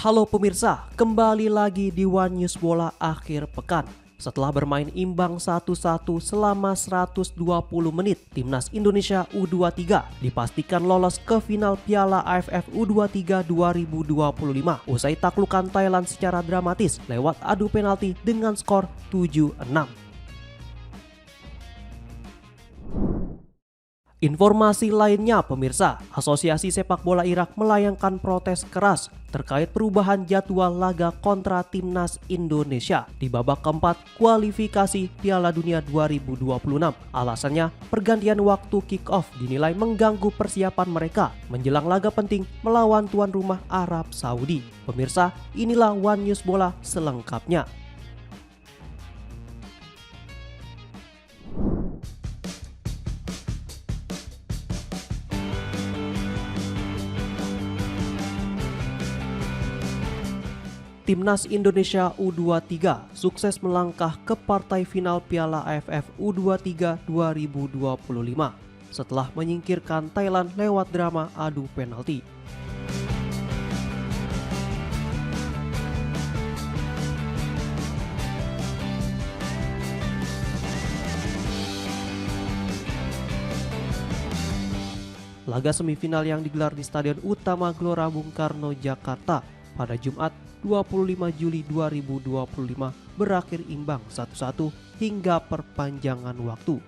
Halo pemirsa, kembali lagi di One News Bola akhir pekan. Setelah bermain imbang 1-1 selama 120 menit, Timnas Indonesia U23 dipastikan lolos ke final Piala AFF U23 2025 usai taklukan Thailand secara dramatis lewat adu penalti dengan skor 7-6. Informasi lainnya pemirsa, Asosiasi Sepak Bola Irak melayangkan protes keras terkait perubahan jadwal laga kontra Timnas Indonesia di babak keempat kualifikasi Piala Dunia 2026. Alasannya, pergantian waktu kick-off dinilai mengganggu persiapan mereka menjelang laga penting melawan tuan rumah Arab Saudi. Pemirsa, inilah One News Bola selengkapnya. Timnas Indonesia U23 sukses melangkah ke partai final Piala AFF U23 2025 setelah menyingkirkan Thailand lewat drama adu penalti. Laga semifinal yang digelar di Stadion Utama Gelora Bung Karno, Jakarta pada Jumat 25 Juli 2025 berakhir imbang 1-1 hingga perpanjangan waktu.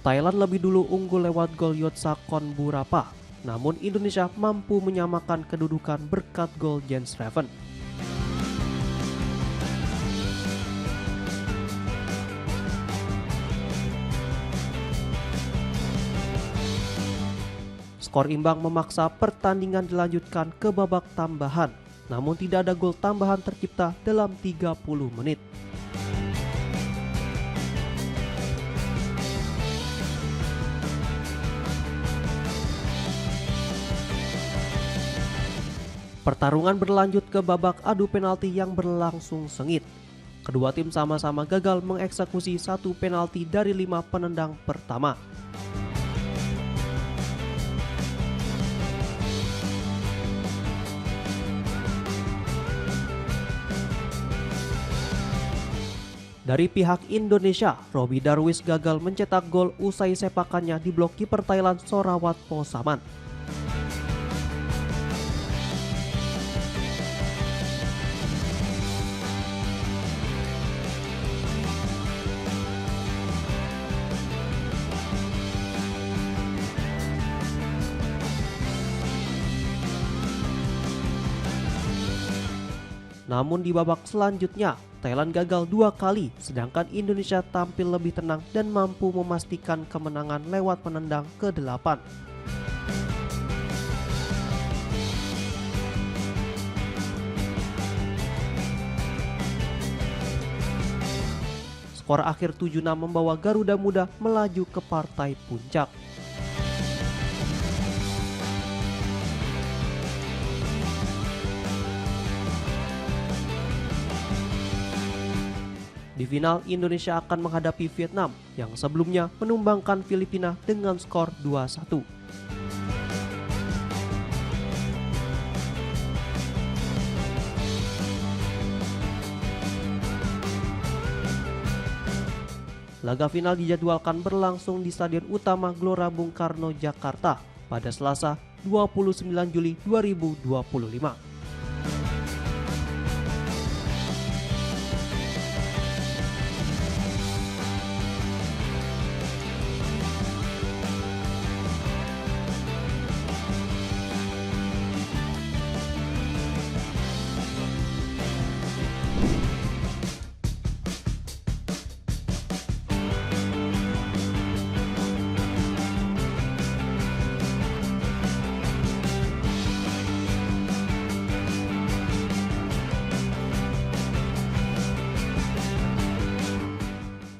Thailand lebih dulu unggul lewat gol Yotsakhon Burapa. Namun Indonesia mampu menyamakan kedudukan berkat gol Jens Raven. Skor imbang memaksa pertandingan dilanjutkan ke babak tambahan. Namun tidak ada gol tambahan tercipta dalam 30 menit. Pertarungan berlanjut ke babak adu penalti yang berlangsung sengit. Kedua tim sama-sama gagal mengeksekusi satu penalti dari 5 penendang pertama. Dari pihak Indonesia, Roby Darwis gagal mencetak gol usai sepakannya di blok kiper Thailand Sorawat Posaman. Namun di babak selanjutnya, Thailand gagal 2 kali, sedangkan Indonesia tampil lebih tenang dan mampu memastikan kemenangan lewat penendang ke-8. Skor akhir 7-6 membawa Garuda Muda melaju ke partai puncak. Di final, Indonesia akan menghadapi Vietnam yang sebelumnya menumbangkan Filipina dengan skor 2-1. Laga final dijadwalkan berlangsung di Stadion Utama Gelora Bung Karno, Jakarta pada Selasa 29 Juli 2025.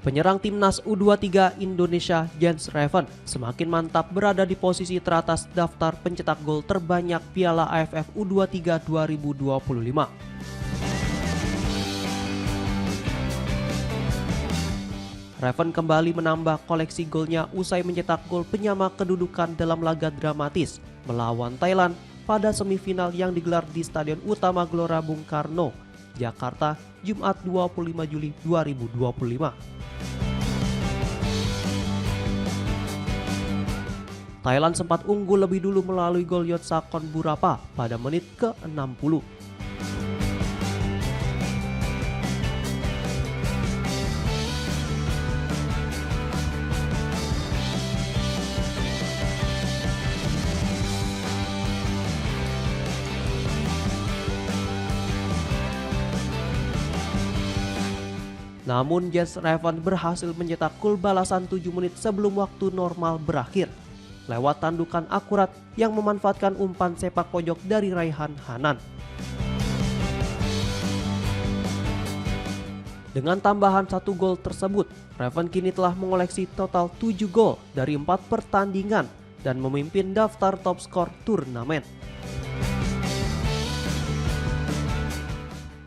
Penyerang timnas U23 Indonesia Jens Reven semakin mantap berada di posisi teratas daftar pencetak gol terbanyak Piala AFF U23 2025. Reven kembali menambah koleksi golnya usai mencetak gol penyama kedudukan dalam laga dramatis melawan Thailand pada semifinal yang digelar di Stadion Utama Gelora Bung Karno, Jakarta, Jumat 25 Juli 2025. Thailand sempat unggul lebih dulu melalui gol Yotsakon Burapa pada menit ke-60. Namun Jens Reven berhasil mencetak gol balasan 7 menit sebelum waktu normal berakhir lewat tandukan akurat yang memanfaatkan umpan sepak pojok dari Raihan Hanan. Dengan tambahan 1 gol tersebut, Reven kini telah mengoleksi total 7 gol dari 4 pertandingan dan memimpin daftar top skor turnamen.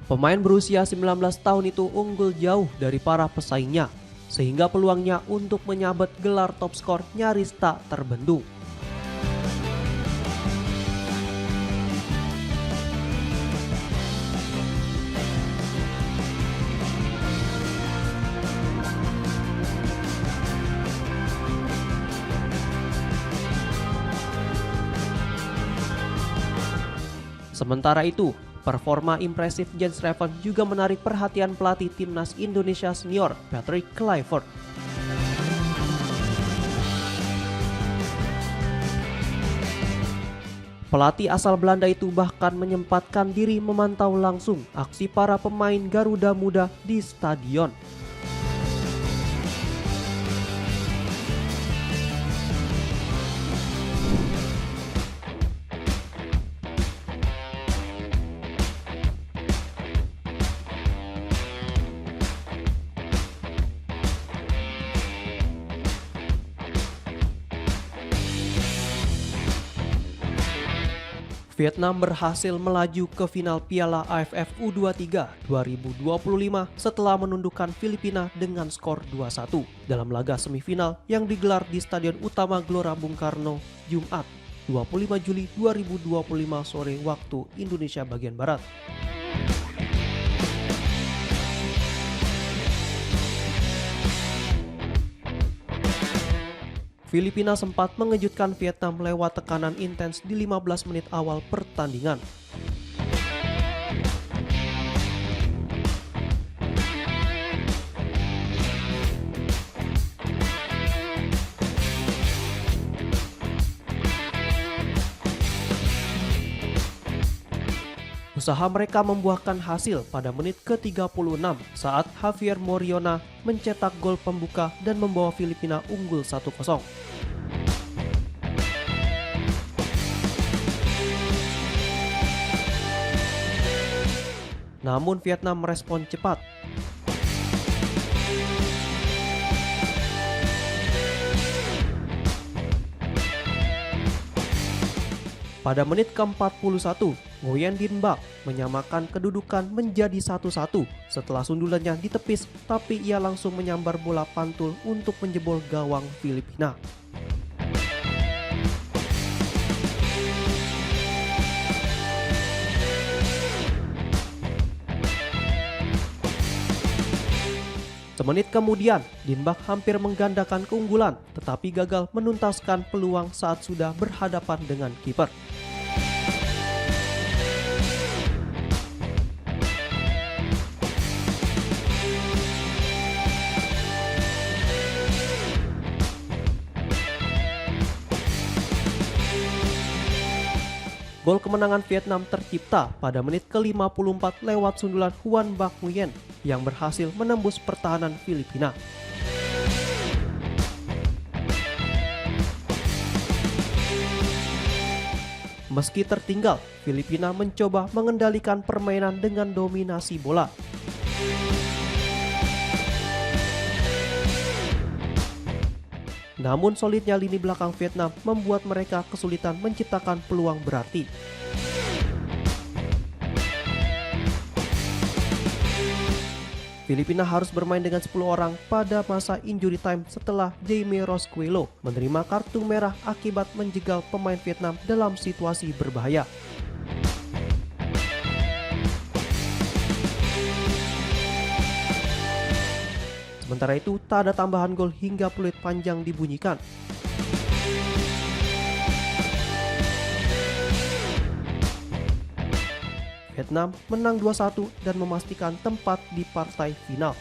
Pemain berusia 19 tahun itu unggul jauh dari para pesaingnya, sehingga peluangnya untuk menyabet gelar top skor nyaris tak terbendung. Sementara itu, performa impresif Jens Reven juga menarik perhatian pelatih timnas Indonesia senior Patrick Kluivert. Pelatih asal Belanda itu bahkan menyempatkan diri memantau langsung aksi para pemain Garuda Muda di stadion. Vietnam berhasil melaju ke final Piala AFF U23 2025 setelah menundukkan Filipina dengan skor 2-1 dalam laga semifinal yang digelar di Stadion Utama Gelora Bung Karno, Jumat 25 Juli 2025 sore waktu Indonesia bagian Barat. Filipina sempat mengejutkan Vietnam lewat tekanan intens di 15 menit awal pertandingan. Usaha mereka membuahkan hasil pada menit ke-36 saat Javier Moriona mencetak gol pembuka dan membawa Filipina unggul 1-0. Namun Vietnam merespon cepat. Pada menit ke-41, Nguyen Din Bak menyamakan kedudukan menjadi 1-1 setelah sundulannya ditepis, tapi ia langsung menyambar bola pantul untuk menjebol gawang Filipina. Semenit kemudian, Din Bak hampir menggandakan keunggulan, tetapi gagal menuntaskan peluang saat sudah berhadapan dengan kiper. Gol kemenangan Vietnam tercipta pada menit ke-54 lewat sundulan Huan Bak Nguyen yang berhasil menembus pertahanan Filipina. Meski tertinggal, Filipina mencoba mengendalikan permainan dengan dominasi bola. Namun solidnya lini belakang Vietnam membuat mereka kesulitan menciptakan peluang berarti. Filipina harus bermain dengan 10 orang pada masa injury time setelah Jaime Rosquelo menerima kartu merah akibat menjegal pemain Vietnam dalam situasi berbahaya. Sementara itu, tak ada tambahan gol hingga peluit panjang dibunyikan. Vietnam menang 2-1 dan memastikan tempat di partai final.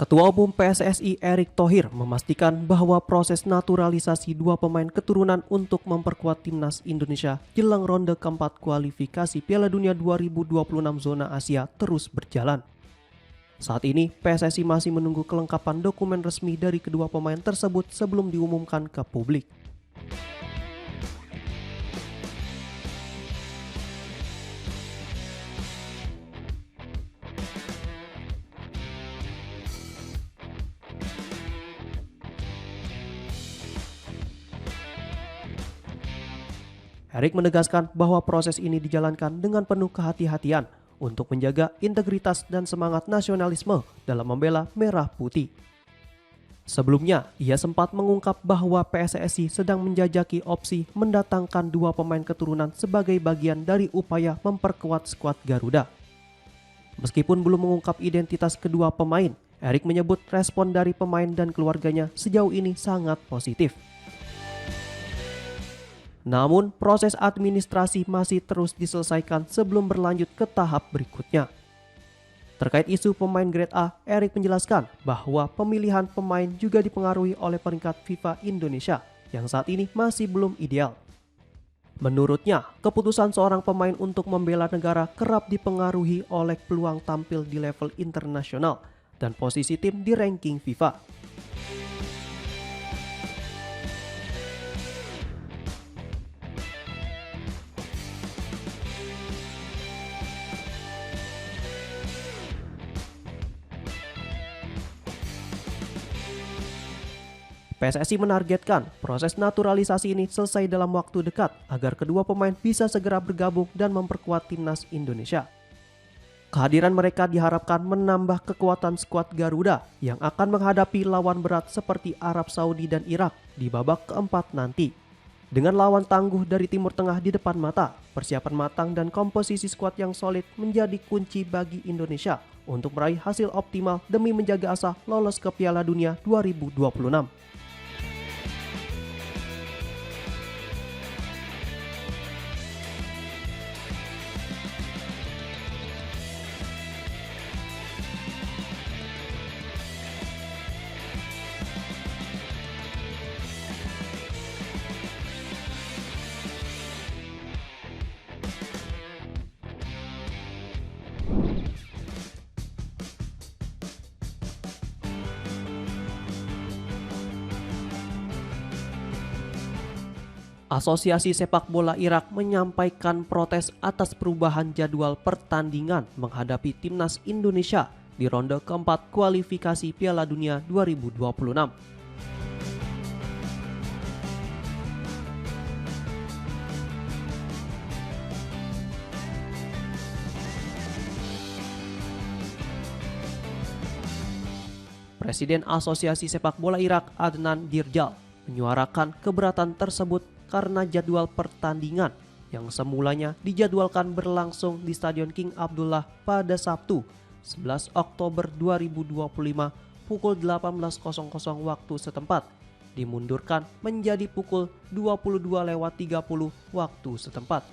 Ketua Umum PSSI Erick Thohir memastikan bahwa proses naturalisasi dua pemain keturunan untuk memperkuat timnas Indonesia jelang ronde keempat kualifikasi Piala Dunia 2026 zona Asia terus berjalan. Saat ini, PSSI masih menunggu kelengkapan dokumen resmi dari kedua pemain tersebut sebelum diumumkan ke publik. Erick menegaskan bahwa proses ini dijalankan dengan penuh kehati-hatian untuk menjaga integritas dan semangat nasionalisme dalam membela merah putih. Sebelumnya, ia sempat mengungkap bahwa PSSI sedang menjajaki opsi mendatangkan dua pemain keturunan sebagai bagian dari upaya memperkuat skuad Garuda. Meskipun belum mengungkap identitas kedua pemain, Erick menyebut respon dari pemain dan keluarganya sejauh ini sangat positif. Namun, proses administrasi masih terus diselesaikan sebelum berlanjut ke tahap berikutnya. Terkait isu pemain grade A, Erick menjelaskan bahwa pemilihan pemain juga dipengaruhi oleh peringkat FIFA Indonesia yang saat ini masih belum ideal. Menurutnya, keputusan seorang pemain untuk membela negara kerap dipengaruhi oleh peluang tampil di level internasional dan posisi tim di ranking FIFA. PSSI menargetkan proses naturalisasi ini selesai dalam waktu dekat agar kedua pemain bisa segera bergabung dan memperkuat timnas Indonesia. Kehadiran mereka diharapkan menambah kekuatan skuad Garuda yang akan menghadapi lawan berat seperti Arab Saudi dan Irak di babak keempat nanti. Dengan lawan tangguh dari Timur Tengah di depan mata, persiapan matang dan komposisi skuad yang solid menjadi kunci bagi Indonesia untuk meraih hasil optimal demi menjaga asa lolos ke Piala Dunia 2026. Asosiasi Sepak Bola Irak menyampaikan protes atas perubahan jadwal pertandingan menghadapi timnas Indonesia di ronde keempat kualifikasi Piala Dunia 2026. Presiden Asosiasi Sepak Bola Irak Adnan Dirjal menyuarakan keberatan tersebut karena jadwal pertandingan yang semulanya dijadwalkan berlangsung di Stadion King Abdullah pada Sabtu 11 Oktober 2025 pukul 18.00 waktu setempat dimundurkan menjadi pukul 22.30 waktu setempat.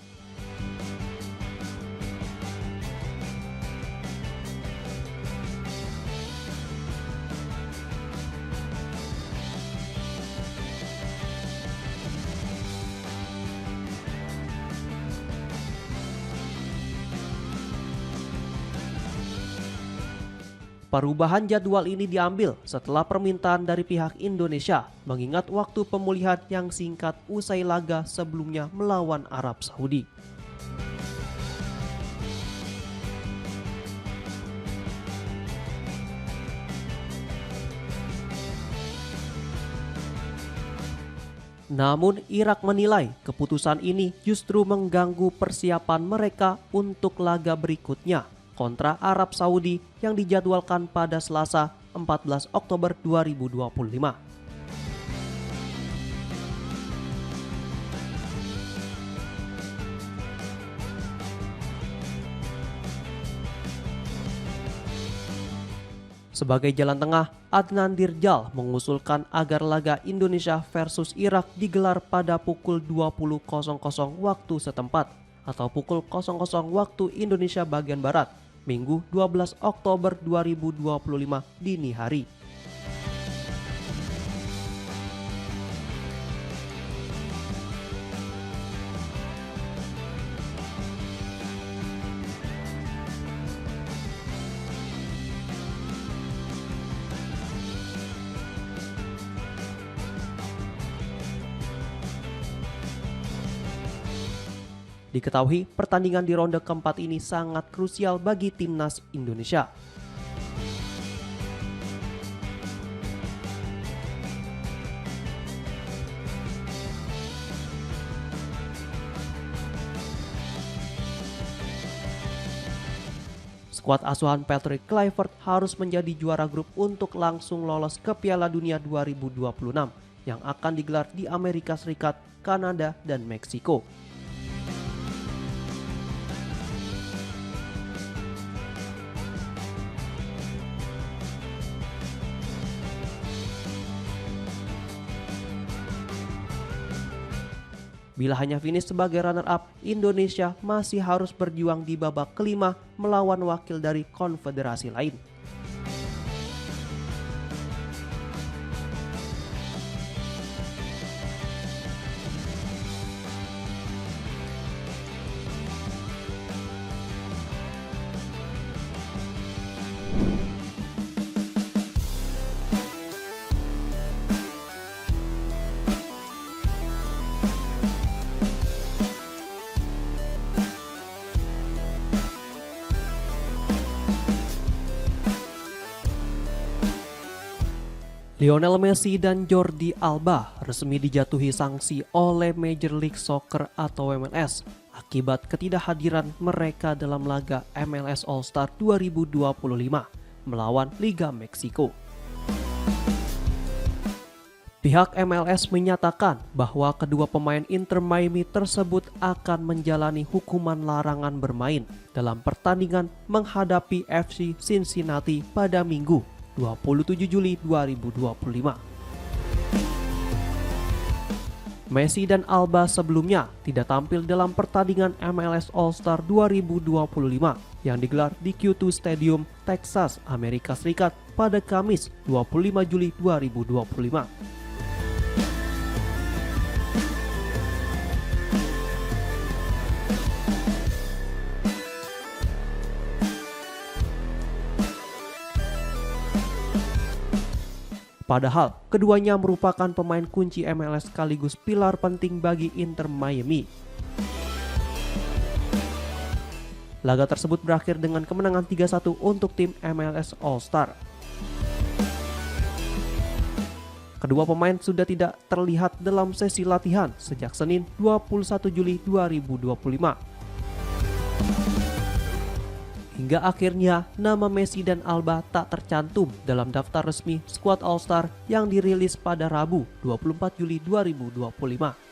Perubahan jadwal ini diambil setelah permintaan dari pihak Indonesia mengingat waktu pemulihan yang singkat usai laga sebelumnya melawan Arab Saudi. Namun Irak menilai keputusan ini justru mengganggu persiapan mereka untuk laga berikutnya kontra Arab Saudi yang dijadwalkan pada Selasa 14 Oktober 2025. Sebagai jalan tengah, Adnan Dirjal mengusulkan agar laga Indonesia versus Irak digelar pada pukul 20.00 waktu setempat atau pukul 00.00 waktu Indonesia bagian Barat, Minggu 12 Oktober 2025 dini hari. Diketahui pertandingan di ronde keempat ini sangat krusial bagi timnas Indonesia. Skuad asuhan Patrick Kluivert harus menjadi juara grup untuk langsung lolos ke Piala Dunia 2026 yang akan digelar di Amerika Serikat, Kanada, dan Meksiko. Bila hanya finish sebagai runner-up, Indonesia masih harus berjuang di babak kelima melawan wakil dari konfederasi lain. Lionel Messi dan Jordi Alba resmi dijatuhi sanksi oleh Major League Soccer atau MLS akibat ketidakhadiran mereka dalam laga MLS All-Star 2025 melawan Liga Meksiko. Pihak MLS menyatakan bahwa kedua pemain Inter Miami tersebut akan menjalani hukuman larangan bermain dalam pertandingan menghadapi FC Cincinnati pada Minggu 27 Juli 2025. Messi dan Alba sebelumnya tidak tampil dalam pertandingan MLS All-Star 2025 yang digelar di Q2 Stadium, Texas, Amerika Serikat pada Kamis 25 Juli 2025. Padahal keduanya merupakan pemain kunci MLS sekaligus pilar penting bagi Inter Miami. Laga tersebut berakhir dengan kemenangan 3-1 untuk tim MLS All-Star. Kedua pemain sudah tidak terlihat dalam sesi latihan sejak Senin 21 Juli 2025. Hingga akhirnya nama Messi dan Alba tak tercantum dalam daftar resmi skuad All-Star yang dirilis pada Rabu 24 Juli 2025.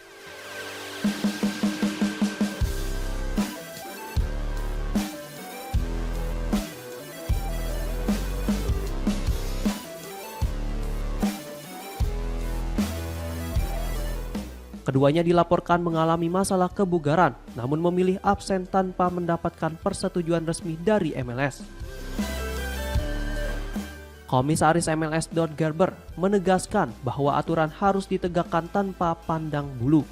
Keduanya dilaporkan mengalami masalah kebugaran, namun memilih absen tanpa mendapatkan persetujuan resmi dari MLS. Komisaris MLS Don Garber menegaskan bahwa aturan harus ditegakkan tanpa pandang bulu.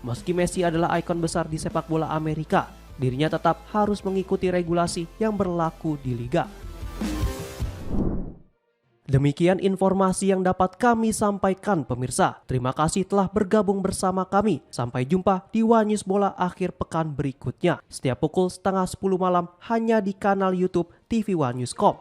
Meski Messi adalah ikon besar di sepak bola Amerika, dirinya tetap harus mengikuti regulasi yang berlaku di liga. Demikian informasi yang dapat kami sampaikan pemirsa. Terima kasih telah bergabung bersama kami. Sampai jumpa di One News Bola akhir pekan berikutnya. Setiap pukul 9:30 malam hanya di kanal YouTube TV One News.com.